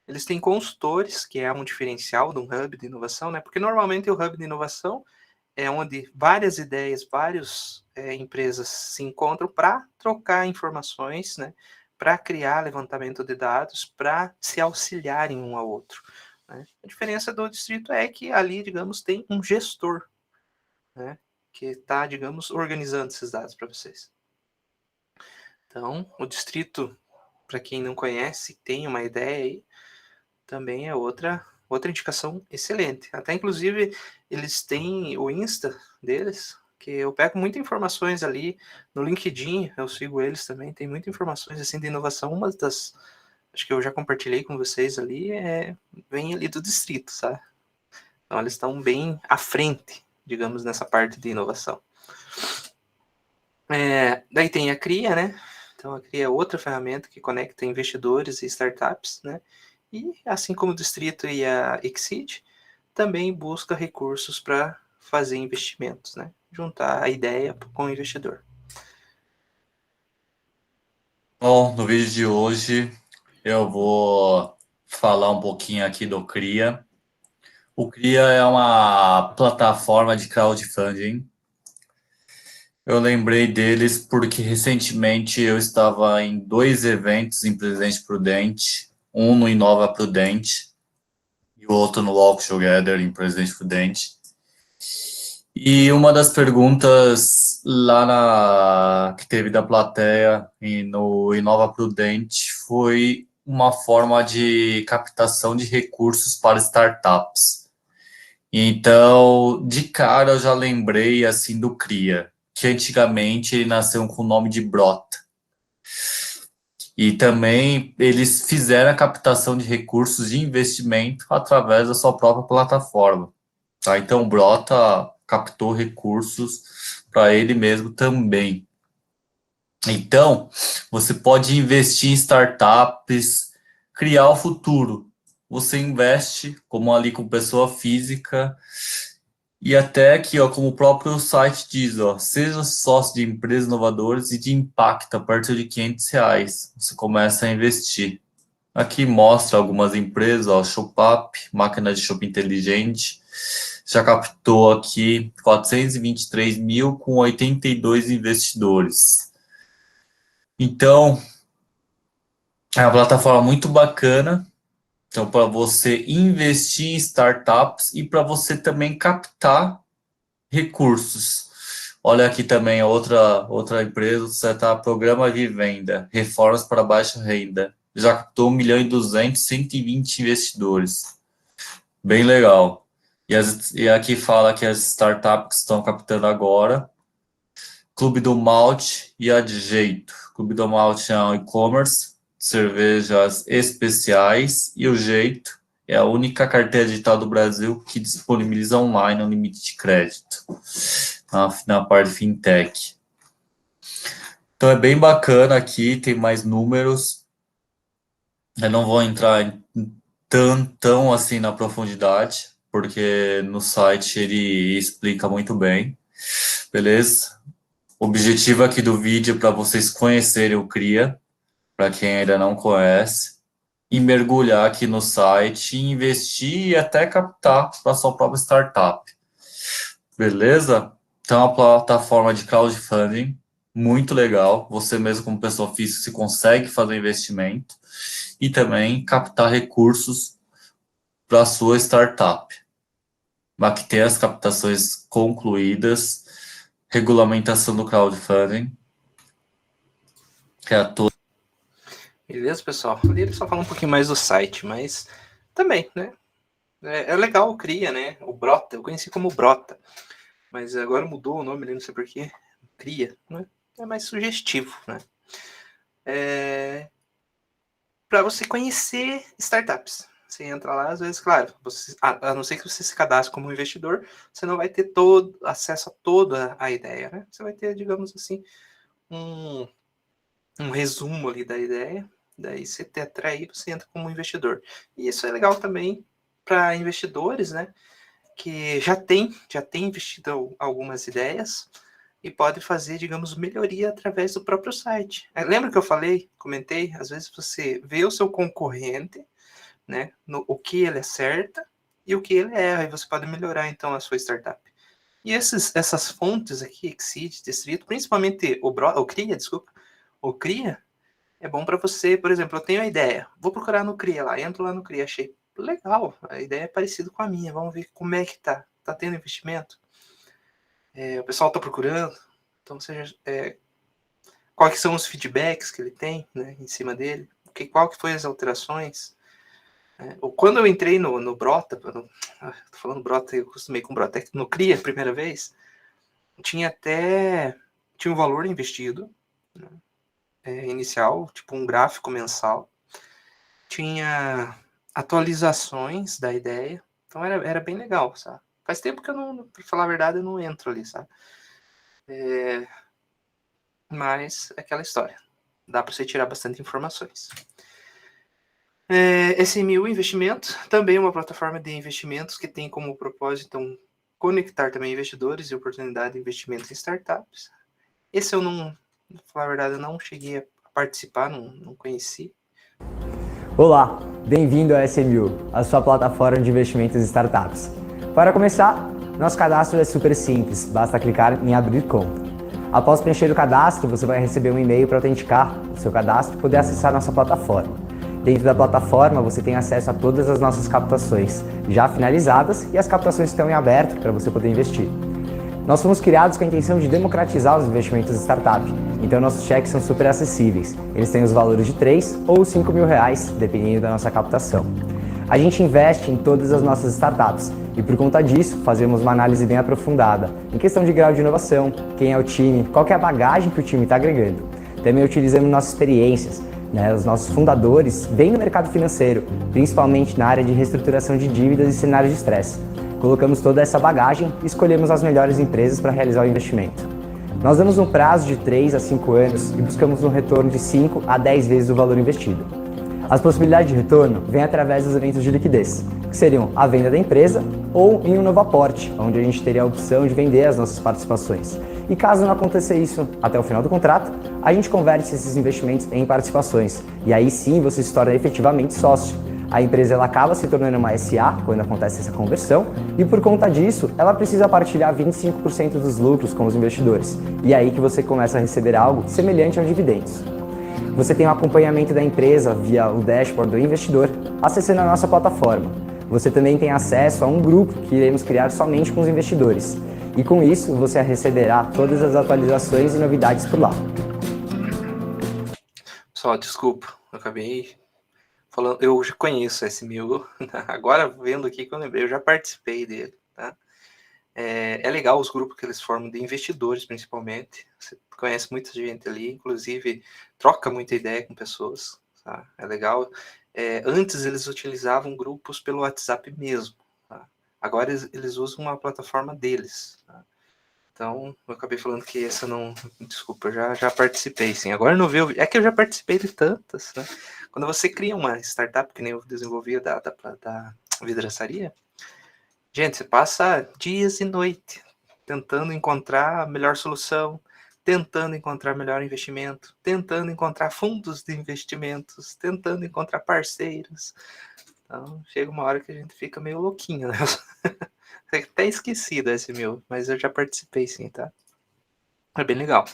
Eles têm consultores, que é um diferencial de um hub de inovação, né? Porque normalmente o hub de inovação é onde várias ideias, várias empresas se encontram para trocar informações, né? Para criar levantamento de dados, para se auxiliarem um ao outro. Né? A diferença do Distrito é que ali, digamos, tem um gestor, né? Que está, digamos, organizando esses dados para vocês. Então, o Distrito, para quem não conhece, tem uma ideia aí, também é outra indicação excelente. Até, inclusive, eles têm o Insta deles, que eu pego muitas informações ali no LinkedIn, eu sigo eles também, tem muitas informações assim de inovação. Uma das, acho que eu já compartilhei com vocês ali, vem ali do Distrito, sabe? Então, eles estão bem à frente, digamos, nessa parte de inovação. Daí tem a CRIA, né? Então, a CRIA é outra ferramenta que conecta investidores e startups, né? E, assim como o Distrito e a Exceed, também busca recursos para fazer investimentos, né? Juntar a ideia com o investidor. Bom, no vídeo de hoje eu vou falar um pouquinho aqui do CRIA. O CRIA é uma plataforma de crowdfunding. Eu lembrei deles porque recentemente eu estava em 2 eventos em Presidente Prudente, um no Inova Prudente e o outro no Walk Together em Presidente Prudente. E uma das perguntas lá que teve da plateia e no Inova Prudente foi uma forma de captação de recursos para startups. Então, de cara eu já lembrei assim do CRIA, que antigamente ele nasceu com o nome de Brota. E também eles fizeram a captação de recursos de investimento através da sua própria plataforma. Tá? Então, o Brota captou recursos para ele mesmo também. Então, você pode investir em startups, criar o futuro. Você investe, como ali com pessoa física, e até aqui, ó, como o próprio site diz, ó, seja sócio de empresas inovadoras e de impacto a partir de R$500. Você começa a investir. Aqui mostra algumas empresas, ó, Shopap, máquina de shopping inteligente, já captou aqui 423 mil com 82 investidores. Então, é uma plataforma muito bacana. Então, para você investir em startups e para você também captar recursos. Olha aqui também outra empresa, setup Programa Vivenda, reformas para baixa renda. Já captou 1.200.000, 120 investidores. Bem legal. E aqui fala que as startups estão captando agora. Clube do Malte e Adjeito. Clube do Malte é um e-commerce, cervejas especiais, e o Jeito é a única carteira digital do Brasil que disponibiliza online um limite de crédito na parte de fintech. Então é bem bacana aqui, tem mais números. Eu não vou entrar tão assim na profundidade, porque no site ele explica muito bem, beleza? O objetivo aqui do vídeo é para vocês conhecerem o CRIA, para quem ainda não conhece, e mergulhar aqui no site, investir e até captar para sua própria startup. Beleza? Então, é uma plataforma de crowdfunding muito legal. Você mesmo, como pessoa física, se consegue fazer investimento e também captar recursos para a sua startup. Mas que tem as captações concluídas, regulamentação do crowdfunding, que é a toda. Beleza, pessoal? Ali ele só fala um pouquinho mais do site, mas também, né? É legal o Cria, né? O Brota, eu conheci como Brota, mas agora mudou o nome, não sei porquê. Cria, né? É mais sugestivo, né? Para você conhecer startups. Você entra lá, às vezes, claro, você, a não ser que você se cadastre como investidor, você não vai ter todo acesso a toda a ideia, né? Você vai ter, digamos assim, um resumo ali da ideia, daí você te atrair, você entra como investidor. E isso é legal também para investidores, né? Que já tem investido algumas ideias e pode fazer, digamos, melhoria através do próprio site. Lembra que eu comentei, às vezes você vê o seu concorrente, né, o que ele acerta e o que ele erra, e você pode melhorar, então, a sua startup. E essas fontes aqui, Exceed, Distrito, principalmente o Cria, o Cria é bom para você, por exemplo, eu tenho a ideia, vou procurar no Cria lá, entro lá no Cria, achei legal, a ideia é parecida com a minha, vamos ver como é que tá tendo investimento? O pessoal tá procurando, então quais são os feedbacks que ele tem, né, em cima dele, qual que foi as alterações? Quando eu entrei no Brota, tô falando Brota, eu acostumei com Brota, no Cria, primeira vez, tinha um valor investido, né, inicial, tipo um gráfico mensal, tinha atualizações da ideia, então era bem legal, sabe? Faz tempo que eu não, pra falar a verdade, eu não entro ali, sabe? Mas é aquela história, dá para você tirar bastante informações. SMU Investimentos, também uma plataforma de investimentos que tem como propósito, então, conectar também investidores e oportunidade de investimento em startups. Esse eu não, pra falar a verdade, eu não cheguei a participar, não conheci. Olá, bem-vindo à SMU, a sua plataforma de investimentos em startups. Para começar, nosso cadastro é super simples, basta clicar em abrir conta. Após preencher o cadastro, você vai receber um e-mail para autenticar o seu cadastro e poder acessar nossa plataforma. Dentro da plataforma, você tem acesso a todas as nossas captações já finalizadas e as captações que estão em aberto para você poder investir. Nós fomos criados com a intenção de democratizar os investimentos em startup, então nossos cheques são super acessíveis. Eles têm os valores de 3 ou 5 mil reais, dependendo da nossa captação. A gente investe em todas as nossas startups e por conta disso fazemos uma análise bem aprofundada em questão de grau de inovação, quem é o time, qual que é a bagagem que o time está agregando. Também utilizamos nossas experiências, os nossos fundadores vêm no mercado financeiro, principalmente na área de reestruturação de dívidas e cenários de estresse. Colocamos toda essa bagagem e escolhemos as melhores empresas para realizar o investimento. Nós damos um prazo de 3 a 5 anos e buscamos um retorno de 5 a 10 vezes o valor investido. As possibilidades de retorno vêm através dos eventos de liquidez, que seriam a venda da empresa ou em um novo aporte, onde a gente teria a opção de vender as nossas participações. E caso não aconteça isso até o final do contrato, a gente converte esses investimentos em participações. E aí sim você se torna efetivamente sócio. A empresa ela acaba se tornando uma SA quando acontece essa conversão e por conta disso ela precisa partilhar 25% dos lucros com os investidores. E é aí que você começa a receber algo semelhante aos dividendos. Você tem um acompanhamento da empresa via o dashboard do investidor acessando a nossa plataforma. Você também tem acesso a um grupo que iremos criar somente com os investidores. E com isso, você receberá todas as atualizações e novidades por lá. Só, desculpa, eu acabei falando, eu já conheço esse SMU, agora vendo aqui que eu lembrei, eu já participei dele, tá? É legal os grupos que eles formam de investidores, principalmente. Você conhece muita gente ali, inclusive troca muita ideia com pessoas, tá? É legal. Antes eles utilizavam grupos pelo WhatsApp mesmo, tá? Agora eles usam uma plataforma deles, tá? Então, eu acabei falando que essa não... Desculpa, eu já participei, sim. Agora não vi... É que eu já participei de tantas, né? Quando você cria uma startup, que nem eu desenvolvi da vidraçaria, gente, você passa dias e noites tentando encontrar a melhor solução, tentando encontrar melhor investimento, tentando encontrar fundos de investimentos, tentando encontrar parceiros. Então, chega uma hora que a gente fica meio louquinho, né? Até esqueci da S1000, mas eu já participei sim, tá? É bem legal.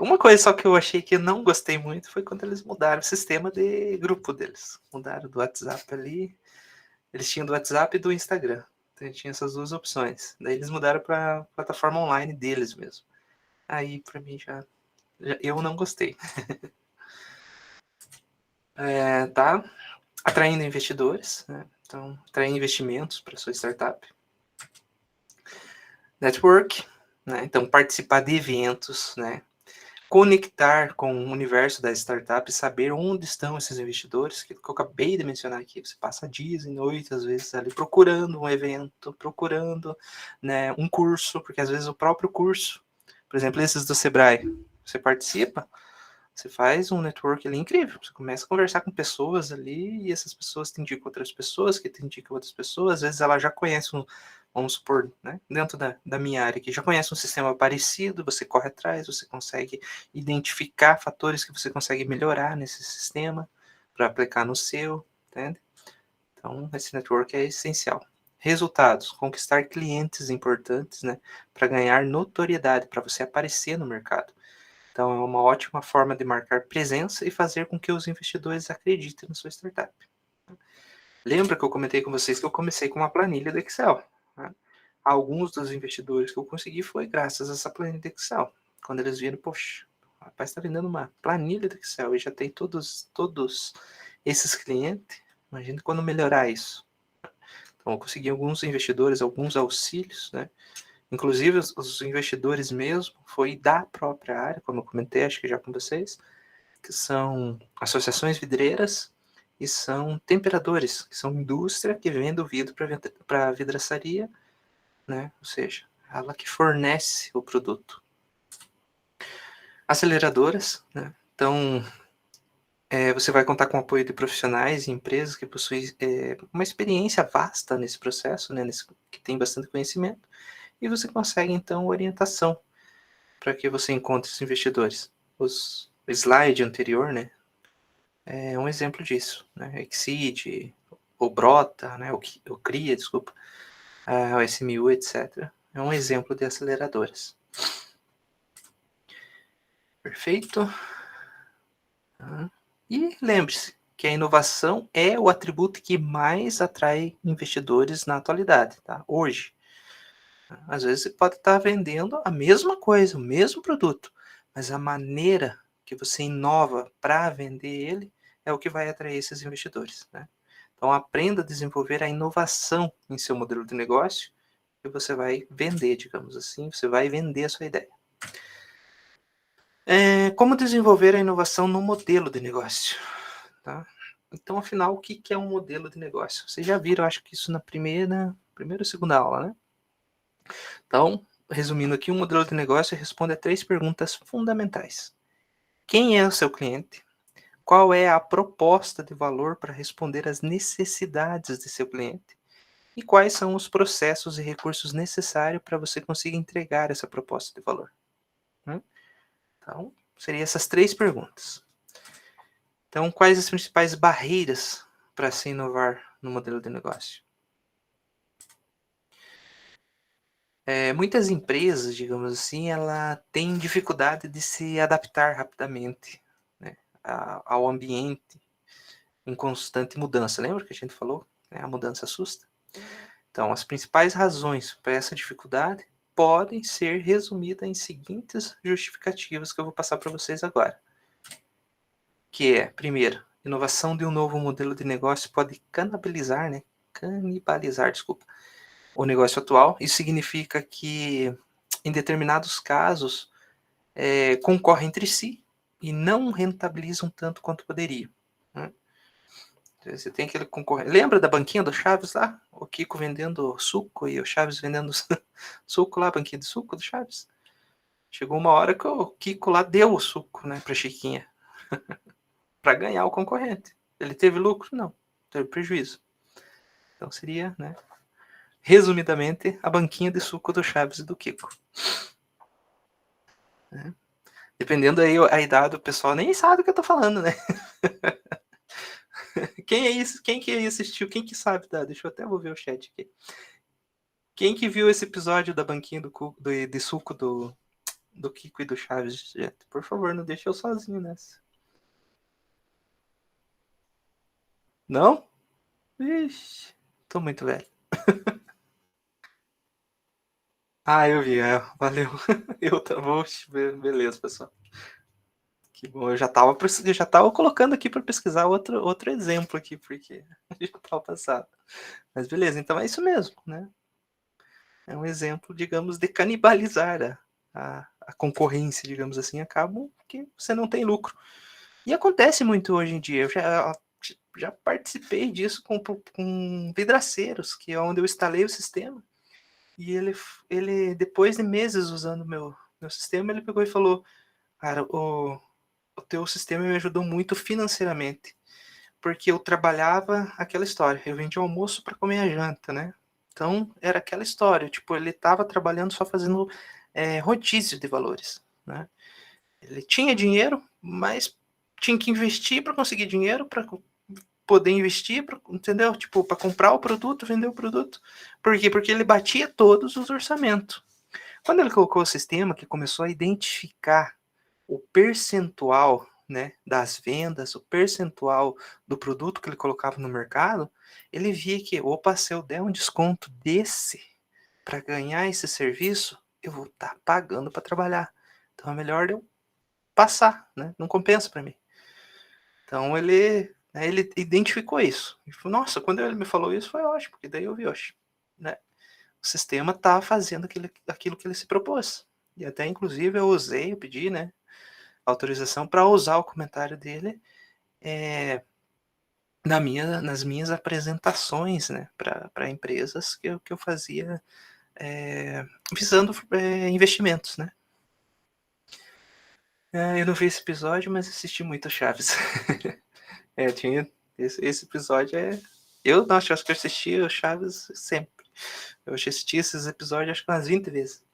Uma coisa só que eu achei que eu não gostei muito foi quando eles mudaram o sistema de grupo deles. Mudaram do WhatsApp ali. Eles tinham do WhatsApp e do Instagram. Então tinha essas duas opções. Daí eles mudaram para a plataforma online deles mesmo. Aí para mim já eu não gostei. Tá atraindo investidores, né? Então atrair investimentos para sua startup. Network, né? Então participar de eventos, né? Conectar com o universo da startup, saber onde estão esses investidores, que eu acabei de mencionar aqui. Você passa dias e noites, às vezes, ali procurando um evento, procurando, né, um curso, porque às vezes o próprio curso, por exemplo, esses do Sebrae, você participa, você faz um network ali incrível. Você começa a conversar com pessoas ali, e essas pessoas te indicam outras pessoas, que te indicam outras pessoas. Às vezes ela já conhece vamos supor, né, dentro da minha área aqui, já conhece um sistema parecido, você corre atrás, você consegue identificar fatores que você consegue melhorar nesse sistema para aplicar no seu, entende? Então, esse network é essencial. Resultados, conquistar clientes importantes, né, para ganhar notoriedade, para você aparecer no mercado. Então, é uma ótima forma de marcar presença e fazer com que os investidores acreditem na sua startup. Lembra que eu comentei com vocês que eu comecei com uma planilha do Excel, né? Alguns dos investidores que eu consegui foi graças a essa planilha do Excel. Quando eles viram, poxa, o rapaz está vendendo uma planilha do Excel e já tem todos esses clientes, imagina quando melhorar isso. Então, eu consegui alguns investidores, alguns auxílios, né? Inclusive, os investidores mesmo foi da própria área, como eu comentei, acho que já com vocês, que são associações vidreiras e são temperadores, que são indústria que vende o vidro para a vidraçaria, né? Ou seja, ela que fornece o produto. Aceleradoras, né? Então, você vai contar com o apoio de profissionais e empresas que possuem uma experiência vasta nesse processo, né? Que tem bastante conhecimento, e você consegue, então, orientação para que você encontre os investidores. O slide anterior, né, é um exemplo disso, né? Exceed, o Brota, né, o Cria, desculpa, o SMU, etc. É um exemplo de aceleradoras. Perfeito. E lembre-se que a inovação é o atributo que mais atrai investidores na atualidade, tá? Hoje. Às vezes você pode estar vendendo a mesma coisa, o mesmo produto, mas a maneira que você inova para vender ele é o que vai atrair esses investidores, né? Então aprenda a desenvolver a inovação em seu modelo de negócio e você vai vender, digamos assim, você vai vender a sua ideia. Como desenvolver a inovação no modelo de negócio, tá? Então, afinal, o que é um modelo de negócio? Vocês já viram, acho que isso na primeira ou segunda aula, né? Então, resumindo aqui, um modelo de negócio responde a 3 perguntas fundamentais. Quem é o seu cliente? Qual é a proposta de valor para responder às necessidades de seu cliente? E quais são os processos e recursos necessários para você conseguir entregar essa proposta de valor? Então, seriam essas 3 perguntas. Então, quais as principais barreiras para se inovar no modelo de negócio? Muitas empresas, digamos assim, ela tem dificuldade de se adaptar rapidamente, né, ao ambiente em constante mudança. Lembra que a gente falou? A mudança assusta. Então, as principais razões para essa dificuldade podem ser resumidas em seguintes justificativas que eu vou passar para vocês agora. Que é, primeiro, inovação de um novo modelo de negócio pode canibalizar, desculpa, o negócio atual. Isso significa que, em determinados casos, concorrem entre si e não rentabilizam tanto quanto poderiam, né? Você tem aquele concorrente. Lembra da banquinha do Chaves lá? O Kiko vendendo suco e o Chaves vendendo suco lá, a banquinha de suco do Chaves. Chegou uma hora que o Kiko lá deu o suco, né, para Chiquinha, para ganhar o concorrente. Ele teve lucro? Não, teve prejuízo. Então seria, né, resumidamente, a banquinha de suco do Chaves e do Kiko. Dependendo aí a idade do pessoal, nem sabe o que eu tô falando, né? Quem é isso? Quem que assistiu? Quem que sabe? Tá? Deixa eu até vou ver o chat aqui. Quem que viu esse episódio da banquinha de suco do Kiko e do Chaves, gente? Por favor, não deixe eu sozinho nessa. Não? Ixi, tô muito velho. Ah, eu vi, valeu. Eu tava, beleza, pessoal. Que bom, eu já tava colocando aqui para pesquisar outro exemplo aqui, porque já tava passado. Mas beleza, então é isso mesmo, né? É um exemplo, digamos, de canibalizar a concorrência, digamos assim, acaba que você não tem lucro. E acontece muito hoje em dia. Eu já participei disso com vidraceiros, que é onde eu instalei o sistema. E ele depois de meses usando meu sistema, ele pegou e falou: cara, o teu sistema me ajudou muito financeiramente, porque eu trabalhava aquela história, eu vendia almoço para comer a janta, né? Então era aquela história, tipo, ele estava trabalhando só fazendo rodízio de valores, né? Ele tinha dinheiro, mas tinha que investir para conseguir dinheiro, para poder investir, entendeu? Tipo, para comprar o produto, vender o produto. Por quê? Porque ele batia todos os orçamentos. Quando ele colocou o sistema que começou a identificar o percentual, né, das vendas, o percentual do produto que ele colocava no mercado, ele via que, opa, se eu der um desconto desse para ganhar esse serviço, eu vou estar pagando para trabalhar. Então é melhor eu passar, né? Não compensa para mim. Então ele identificou isso. E falou, nossa, quando ele me falou isso foi ótimo, porque daí eu vi, né? O sistema está fazendo aquilo que ele se propôs. E até, inclusive, eu pedi, né, autorização para usar o comentário dele nas minhas apresentações, né, para empresas que eu fazia visando investimentos, né. Eu não vi esse episódio, mas assisti muito Chaves. Tinha esse episódio eu acho que eu assisti o Chaves sempre. Eu assisti esses episódios acho que umas 20 vezes.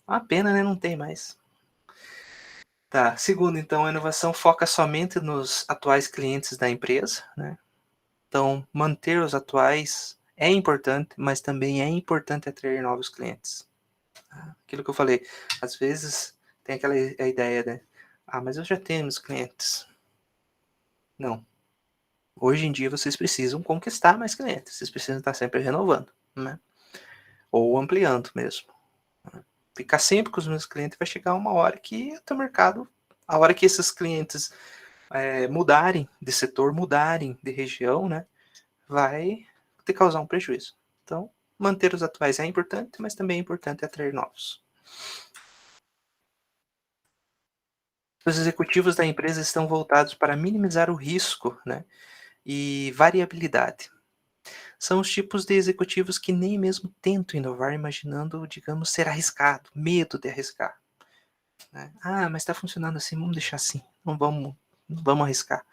Uma pena, né? Não tem mais. Tá. Segundo, então, a inovação foca somente nos atuais clientes da empresa, né? Então, manter os atuais é importante, mas também é importante atrair novos clientes. Aquilo que eu falei, às vezes tem aquela ideia, né? Mas eu já tenho os clientes. Não. Hoje em dia vocês precisam conquistar mais clientes, vocês precisam estar sempre renovando, né? Ou ampliando mesmo. Ficar sempre com os meus clientes vai chegar uma hora que o teu mercado, a hora que esses clientes mudarem de setor, mudarem de região, né? Vai te causar um prejuízo. Então, manter os atuais é importante, mas também é importante atrair novos. Os executivos da empresa estão voltados para minimizar o risco, né? E variabilidade. São os tipos de executivos que nem mesmo tentam inovar, imaginando, digamos, ser arriscado, medo de arriscar. Né? Mas está funcionando assim, vamos deixar assim, não vamos arriscar.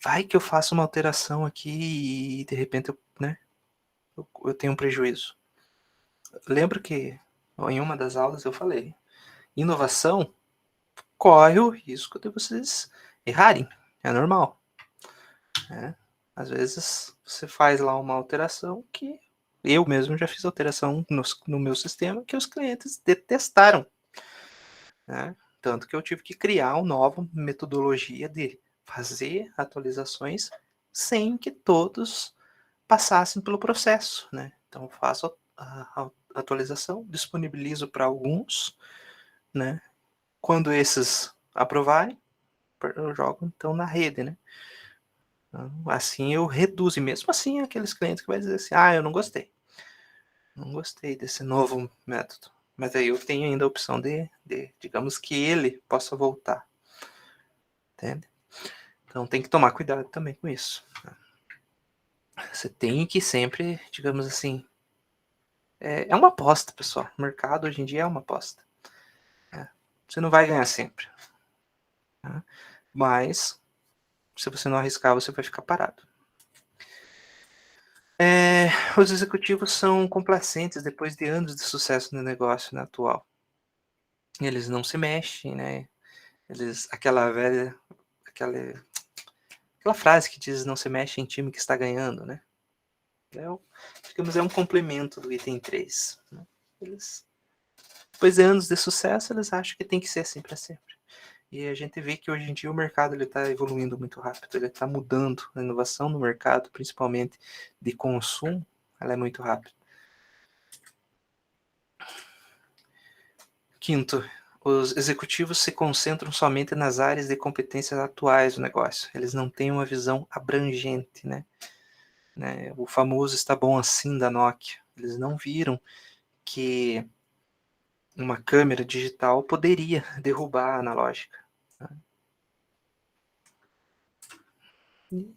Vai que eu faço uma alteração aqui e de repente eu tenho um prejuízo. Lembro que em uma das aulas eu falei, inovação corre o risco de vocês errarem, é normal. Né? Às vezes você faz lá uma alteração que eu mesmo já fiz alteração no meu sistema que os clientes detestaram. Né? Tanto que eu tive que criar uma nova metodologia de fazer atualizações sem que todos passassem pelo processo. Né? Então, faço a atualização, disponibilizo para alguns. Né? Quando esses aprovarem, eu jogo então na rede. Né? Assim eu reduzo, e mesmo assim aqueles clientes que vai dizer assim, eu não gostei desse novo método, mas aí eu tenho ainda a opção de digamos que ele possa voltar, entende? Então tem que tomar cuidado também com isso. Você tem que sempre, digamos assim, é uma aposta, pessoal, o mercado hoje em dia é uma aposta, você não vai ganhar sempre, mas se você não arriscar, você vai ficar parado. Os executivos são complacentes depois de anos de sucesso no negócio, né, atual. Eles não se mexem, né? Aquela aquela frase que diz não se mexe em time que está ganhando, né? Digamos, é um complemento do item 3. Né? Depois de anos de sucesso, eles acham que tem que ser assim para sempre. E a gente vê que hoje em dia o mercado está evoluindo muito rápido, ele está mudando. A inovação no mercado, principalmente de consumo, ela é muito rápida. Quinto, os executivos se concentram somente nas áreas de competências atuais do negócio. Eles não têm uma visão abrangente, né? O famoso está bom assim da Nokia. Eles não viram que uma câmera digital poderia derrubar a analógica.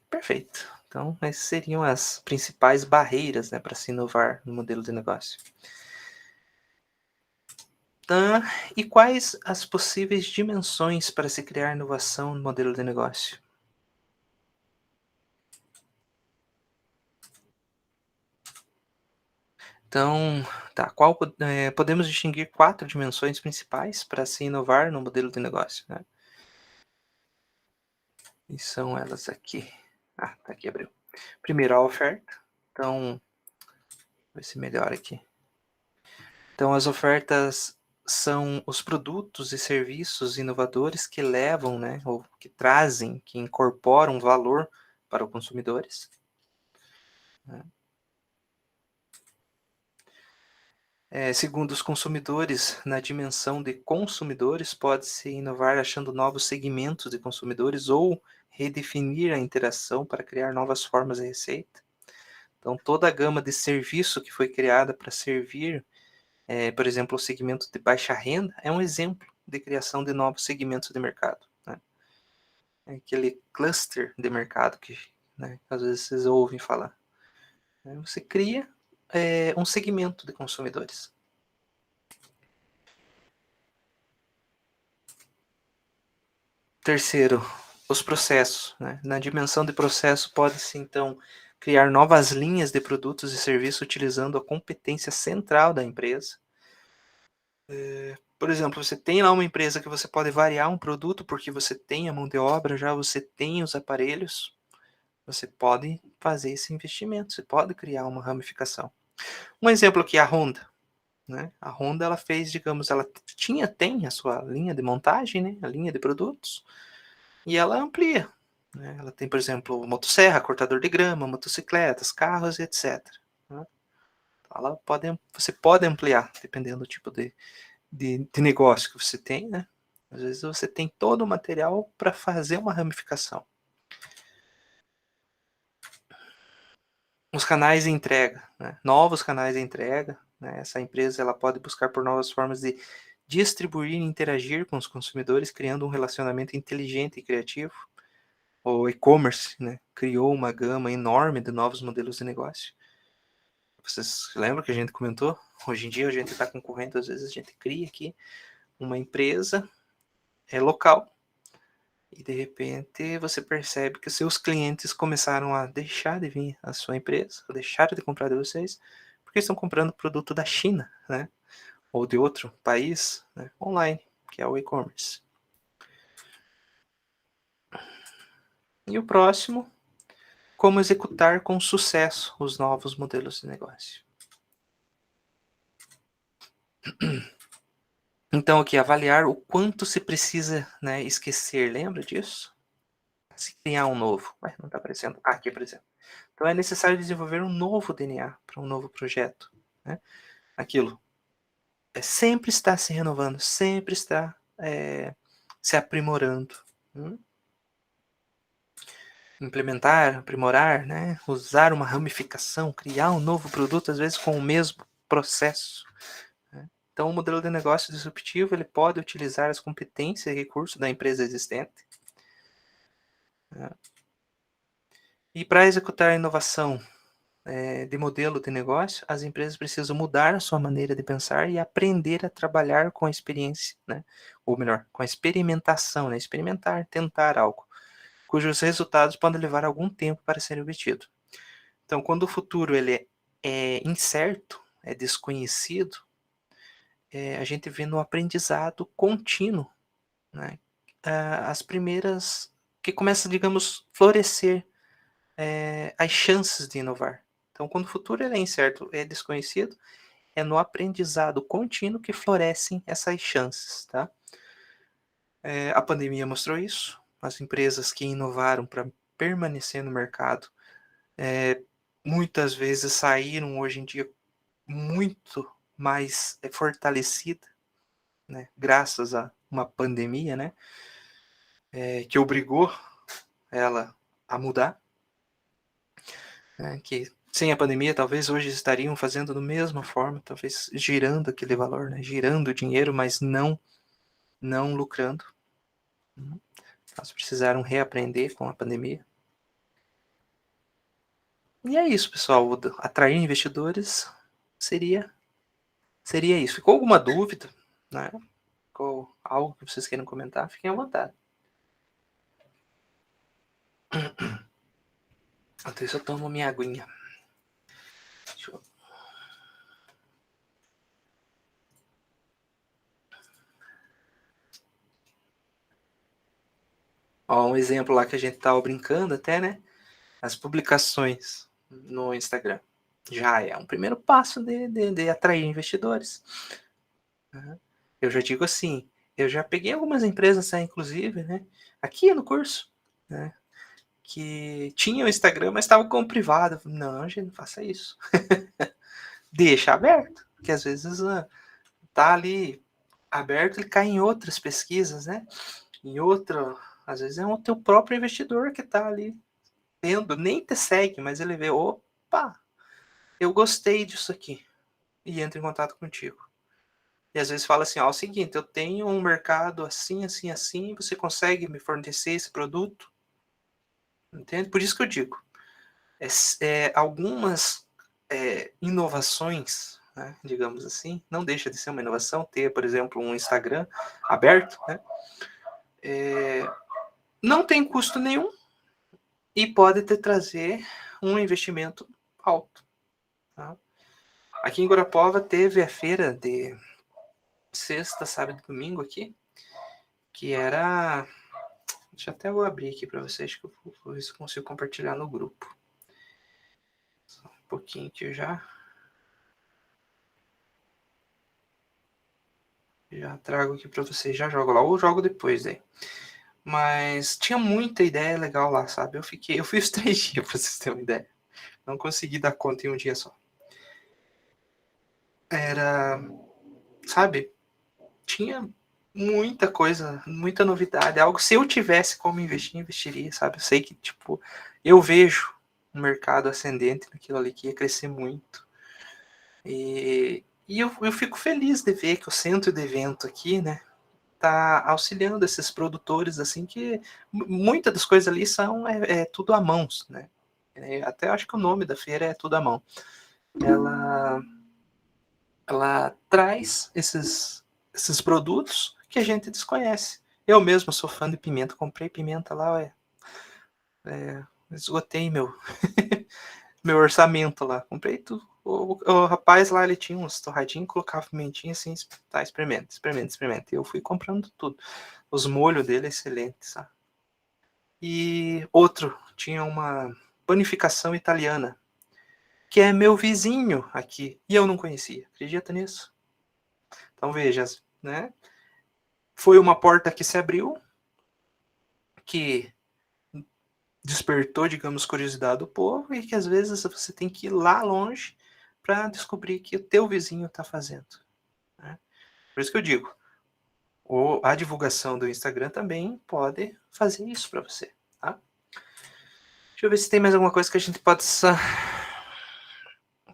Perfeito. Então, essas seriam as principais barreiras, né, para se inovar no modelo de negócio. E quais as possíveis dimensões para se criar inovação no modelo de negócio? Então, podemos distinguir 4 dimensões principais para se inovar no modelo de negócio, né? E são elas aqui. Tá aqui, abriu. Primeiro, a oferta. Então, vai ser melhor aqui. Então, as ofertas são os produtos e serviços inovadores que levam, né, ou que trazem, que incorporam valor para os consumidores. Né? Segundo os consumidores, na dimensão de consumidores, pode-se inovar achando novos segmentos de consumidores ou redefinir a interação para criar novas formas de receita. Então, toda a gama de serviço que foi criada para servir, por exemplo, o segmento de baixa renda, é um exemplo de criação de novos segmentos de mercado. Né? É aquele cluster de mercado que, né, às vezes vocês ouvem falar. Você cria um segmento de consumidores. Terceiro, os processos. Né? Na dimensão de processo, pode-se, então, criar novas linhas de produtos e serviços utilizando a competência central da empresa. Por exemplo, você tem lá uma empresa que você pode variar um produto porque você tem a mão de obra, já você tem os aparelhos, você pode fazer esse investimento, você pode criar uma ramificação. Um exemplo aqui é a Honda. Né? A Honda, ela fez, digamos, ela tem a sua linha de montagem, né? A linha de produtos, e ela amplia. Né? Ela tem, por exemplo, motosserra, cortador de grama, motocicletas, carros, etc. Né? Você pode ampliar, dependendo do tipo de negócio que você tem. Né? Às vezes você tem todo o material para fazer uma ramificação. Os canais de entrega, né? Novos canais de entrega. Né? Essa empresa ela pode buscar por novas formas de distribuir e interagir com os consumidores, criando um relacionamento inteligente e criativo. O e-commerce, né, criou uma gama enorme de novos modelos de negócio. Vocês lembram que a gente comentou? Hoje em dia a gente está concorrendo, às vezes a gente cria aqui uma empresa local e de repente você percebe que seus clientes começaram a deixar de vir à sua empresa, deixaram de comprar de vocês, porque estão comprando produto da China, né, ou de outro país, né, online, que é o e-commerce. E o próximo, como executar com sucesso os novos modelos de negócio. Então, aqui, avaliar o quanto se precisa, né, esquecer. Lembra disso? Se criar um novo. Ué, não está aparecendo. Aqui, por exemplo. Então, é necessário desenvolver um novo DNA para um novo projeto. Né? Aquilo. Sempre está se renovando, sempre está se aprimorando. Implementar, aprimorar, né? Usar uma ramificação, criar um novo produto, às vezes com o mesmo processo. Né? Então, o modelo de negócio disruptivo ele pode utilizar as competências e recursos da empresa existente. Né? E para executar a inovação de modelo de negócio, as empresas precisam mudar a sua maneira de pensar e aprender a trabalhar com a experiência, né? Ou melhor, com a experimentação, né? Experimentar, tentar algo, cujos resultados podem levar algum tempo para serem obtidos. Então, quando o futuro ele é incerto, é desconhecido, a gente vê no aprendizado contínuo, né, as primeiras porque começa, digamos, florescer as chances de inovar. Então, quando o futuro é incerto, é desconhecido, é no aprendizado contínuo que florescem essas chances, tá? A pandemia mostrou isso. As empresas que inovaram para permanecer no mercado, muitas vezes saíram hoje em dia muito mais fortalecida, né? Graças a uma pandemia, né? Que obrigou ela a mudar. Que sem a pandemia, talvez hoje estariam fazendo da mesma forma, talvez girando aquele valor, né? Girando dinheiro, mas não lucrando. Elas precisaram reaprender com a pandemia. E é isso, pessoal. Atrair investidores seria isso. Ficou alguma dúvida, né? Ficou algo que vocês queiram comentar? Fiquem à vontade. Enquanto isso, eu tomo minha aguinha. Deixa eu... Ó, um exemplo lá que a gente tava brincando até, né? As publicações no Instagram. Já é um primeiro passo de atrair investidores. Eu já digo assim, eu já peguei algumas empresas, inclusive, né? Aqui no curso, né? Que tinha o Instagram, mas estava como privado. Não, gente, não faça isso. Deixa aberto, porque às vezes tá ali aberto, ele cai em outras pesquisas, né? Em outra, às vezes é o teu próprio investidor que tá ali vendo, nem te segue, mas ele vê, opa, eu gostei disso aqui, e entra em contato contigo. E às vezes fala assim, ó, é o seguinte, eu tenho um mercado assim, assim, assim, você consegue me fornecer esse produto? Entende? Por isso que eu digo, algumas inovações, né, digamos assim, não deixa de ser uma inovação ter, por exemplo, um Instagram aberto, né, não tem custo nenhum e pode te trazer um investimento alto. Tá? Aqui em Guarapova teve a feira de sexta, sábado e domingo aqui, que era... Deixa até eu abrir aqui para vocês, que eu vou ver se eu consigo compartilhar no grupo. Só um pouquinho que eu já trago aqui para vocês, já jogo lá, ou jogo depois aí. Mas tinha muita ideia legal lá, sabe? Eu fui os 3 dias, para vocês terem uma ideia. Não consegui dar conta em um dia só. Sabe? Tinha muita coisa, muita novidade. Algo, se eu tivesse como investir, investiria, sabe? Eu sei que, tipo, eu vejo um mercado ascendente naquilo ali que ia crescer muito. E eu fico feliz de ver que o centro de evento aqui, né, tá auxiliando esses produtores, assim, que muitas das coisas ali são tudo à mão, né? Até acho que o nome da feira é Tudo à Mão. Ela traz esses produtos que a gente desconhece. Eu mesmo sou fã de pimenta, comprei pimenta lá, esgotei meu orçamento lá, comprei tudo. O rapaz lá, ele tinha uns torradinhos, colocava pimentinha assim, tá, experimenta. E eu fui comprando tudo. Os molhos dele, excelentes, sabe? E outro, tinha uma panificação italiana, que é meu vizinho aqui, e eu não conhecia. Acredita nisso? Então veja, né? Foi uma porta que se abriu, que despertou, digamos, curiosidade do povo, e que às vezes você tem que ir lá longe para descobrir que o teu vizinho está fazendo. Né? Por isso que eu digo, a divulgação do Instagram também pode fazer isso para você. Tá? Deixa eu ver se tem mais alguma coisa que a gente possa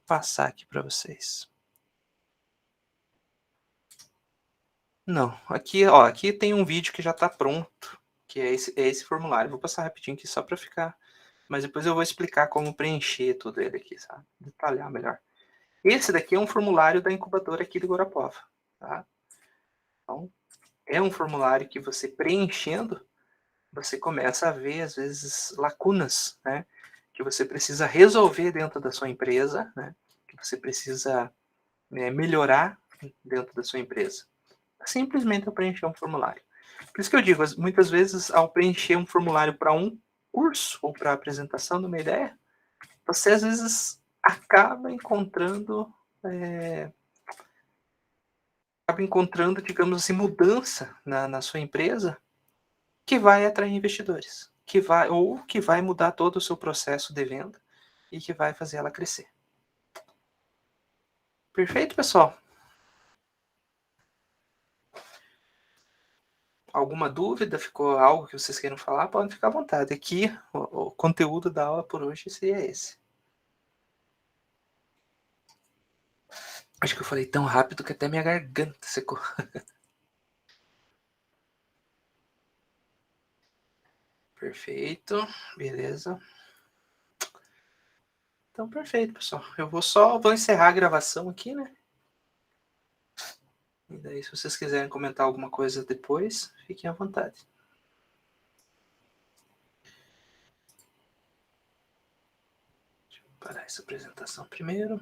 passar aqui para vocês. Não, aqui tem um vídeo que já está pronto, que é esse formulário. Vou passar rapidinho aqui só para ficar, mas depois eu vou explicar como preencher tudo ele aqui, sabe? Detalhar melhor. Esse daqui é um formulário da incubadora aqui de Guarapova, tá? Então, é um formulário que você preenchendo, você começa a ver, às vezes, lacunas, né? Que você precisa resolver dentro da sua empresa, né? Que você precisa melhorar dentro da sua empresa. Simplesmente eu preencher um formulário. Por isso que eu digo, muitas vezes, ao preencher um formulário para um curso ou para a apresentação de uma ideia, você às vezes acaba encontrando, digamos assim, mudança na sua empresa que vai atrair investidores, que vai mudar todo o seu processo de venda e que vai fazer ela crescer. Perfeito, pessoal? Alguma dúvida? Ficou algo que vocês queiram falar? Podem ficar à vontade. Aqui, o conteúdo da aula por hoje seria esse. Acho que eu falei tão rápido que até minha garganta secou. Perfeito, beleza. Então, perfeito, pessoal. Eu vou encerrar a gravação aqui, né? E daí, se vocês quiserem comentar alguma coisa depois, fiquem à vontade. Deixa eu parar essa apresentação primeiro.